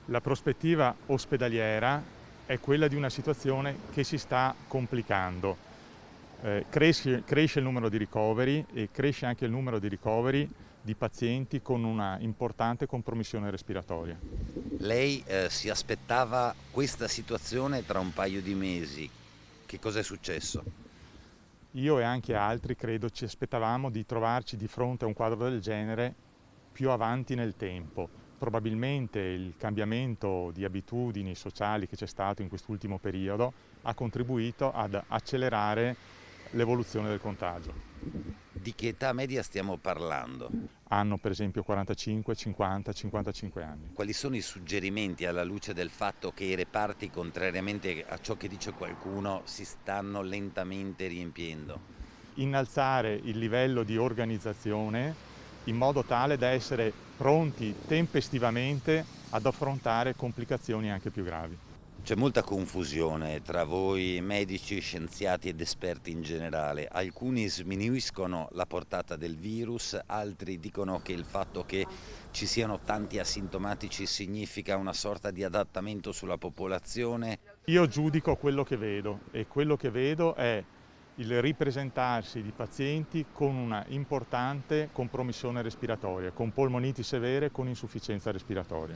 La prospettiva ospedaliera è quella di una situazione che si sta complicando. Cresce il numero di ricoveri e cresce anche il numero di ricoveri di pazienti con una importante compromissione respiratoria. Lei si aspettava questa situazione tra un paio di mesi. Che cosa è successo? Io e anche altri credo ci aspettavamo di trovarci di fronte a un quadro del genere più avanti nel tempo. Probabilmente il cambiamento di abitudini sociali che c'è stato in quest'ultimo periodo ha contribuito ad accelerare l'evoluzione del contagio. Di che età media stiamo parlando? Hanno per esempio 45, 50, 55 anni. Quali sono i suggerimenti alla luce del fatto che i reparti, contrariamente a ciò che dice qualcuno, si stanno lentamente riempiendo? Innalzare il livello di organizzazione in modo tale da essere pronti tempestivamente ad affrontare complicazioni anche più gravi. C'è molta confusione tra voi medici, scienziati ed esperti in generale. Alcuni sminuiscono la portata del virus, altri dicono che il fatto che ci siano tanti asintomatici significa una sorta di adattamento sulla popolazione. Io giudico quello che vedo e quello che vedo è il ripresentarsi di pazienti con una importante compromissione respiratoria, con polmoniti severe, con insufficienza respiratoria.